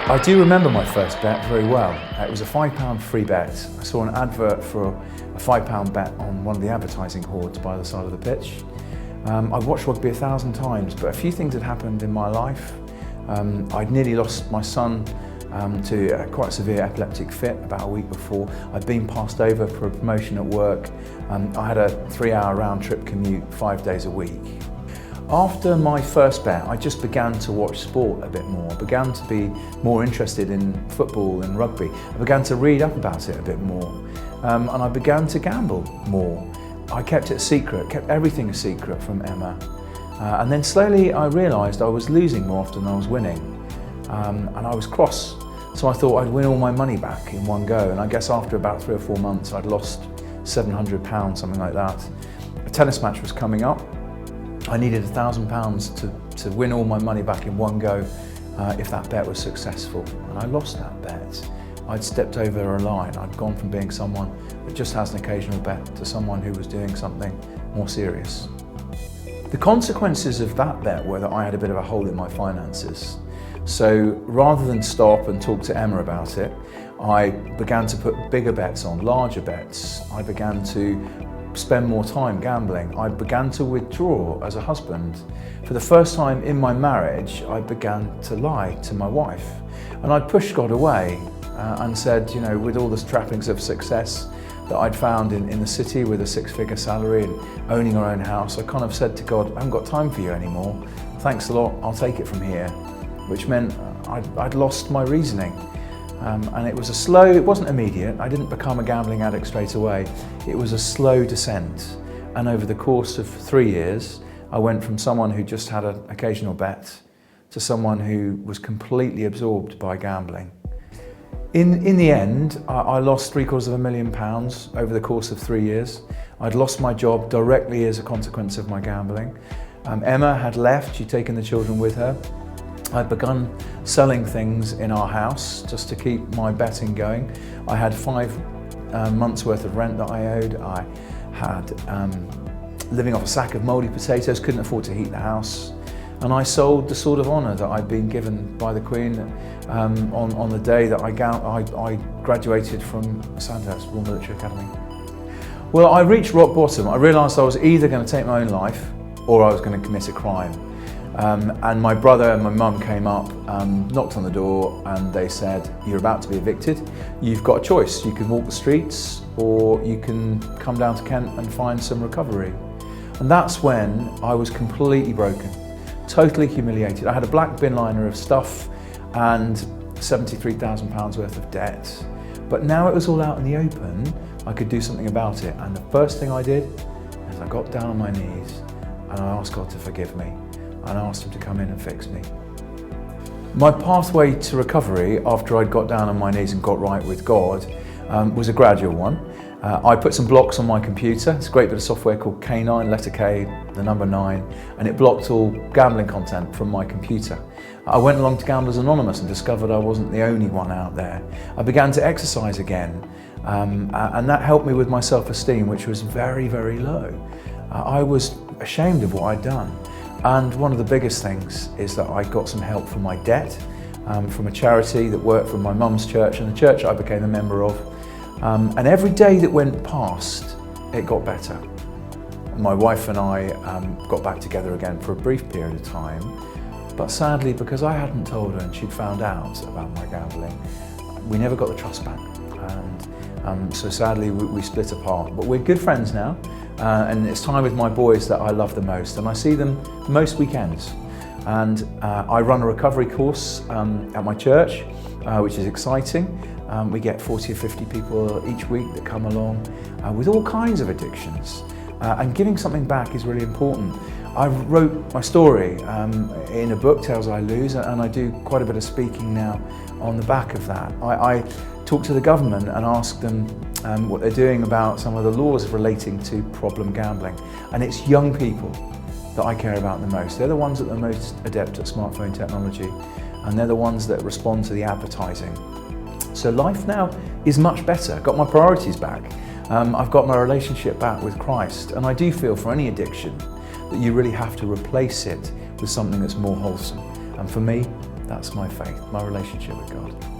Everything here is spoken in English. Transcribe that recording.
I do remember my first bet very well. It was a £5 free bet. I saw an advert for a £5 bet on one of the advertising hoards by the side of the pitch. I'd watched rugby 1,000 times, but a few things had happened in my life. I'd nearly lost my son to a quite severe epileptic fit about a week before. I'd been passed over for a promotion at work. I had a 3-hour round trip commute 5 days a week. After my first bet, I just began to watch sport a bit more. I began to be more interested in football and rugby. I began to read up about it a bit more. And I began to gamble more. I kept it a secret, kept everything a secret from Emma. And then slowly I realised I was losing more often than I was winning. And I was cross. So I thought I'd win all my money back in one go. And I guess after about 3 or 4 months, I'd lost £700, something like that. A tennis match was coming up. I needed £1,000 to win all my money back in one go if that bet was successful. And I lost that bet. I'd stepped over a line. I'd gone from being someone that just has an occasional bet to someone who was doing something more serious. The consequences of that bet were that I had a bit of a hole in my finances. So rather than stop and talk to Emma about it, I began to put bigger bets on, larger bets. I began to spend more time gambling. I began to withdraw as a husband. For the first time in my marriage, I began to lie to my wife. And I'd pushed God away and said, you know, with all the trappings of success that I'd found in the city with a 6-figure salary and owning our own house, I kind of said to God, I haven't got time for you anymore. Thanks a lot, I'll take it from here. Which meant I'd lost my reasoning. And it was it wasn't immediate. I didn't become a gambling addict straight away. It was a slow descent. And over the course of 3 years, I went from someone who just had an occasional bet to someone who was completely absorbed by gambling. In the end, I lost £750,000 over the course of 3 years. I'd lost my job directly as a consequence of my gambling. Emma had left, she'd taken the children with her. I'd begun selling things in our house just to keep my betting going. I had 5 months worth of rent that I owed. I had living off a sack of mouldy potatoes, couldn't afford to heat the house. And I sold the sword of honour that I'd been given by the Queen on the day that I graduated from Sandhurst Royal Military Academy. Well, I reached rock bottom. I realised I was either going to take my own life or I was going to commit a crime. And my brother and my mum came up, knocked on the door, and they said, you're about to be evicted. You've got a choice. You can walk the streets or you can come down to Kent and find some recovery. And that's when I was completely broken, totally humiliated. I had a black bin liner of stuff and £73,000 worth of debt. But now it was all out in the open, I could do something about it. And the first thing I did is I got down on my knees and I asked God to forgive me. And I asked him to come in and fix me. My pathway to recovery after I'd got down on my knees and got right with God was a gradual one. I put some blocks on my computer. It's a great bit of software called K9, letter K, the number 9, and it blocked all gambling content from my computer. I went along to Gamblers Anonymous and discovered I wasn't the only one out there. I began to exercise again, and that helped me with my self-esteem, which was very, very low. I was ashamed of what I'd done. And one of the biggest things is that I got some help from my debt, from a charity that worked from my mum's church and the church I became a member of. And every day that went past, it got better. My wife and I got back together again for a brief period of time. But sadly, because I hadn't told her and she'd found out about my gambling, we never got the trust back. And so sadly, we split apart. But we're good friends now. And it's time with my boys that I love the most, and I see them most weekends. And I run a recovery course at my church, which is exciting. We get 40 or 50 people each week that come along with all kinds of addictions. And giving something back is really important. I wrote my story in a book, Tales I Lose, and I do quite a bit of speaking now on the back of that. I talk to the government and ask them what they're doing about some of the laws relating to problem gambling. And it's young people that I care about the most. They're the ones that are the most adept at smartphone technology, and they're the ones that respond to the advertising. So life now is much better. I've got my priorities back. I've got my relationship back with Christ, and I do feel for any addiction that you really have to replace it with something that's more wholesome. And for me, That's my faith, my relationship with God.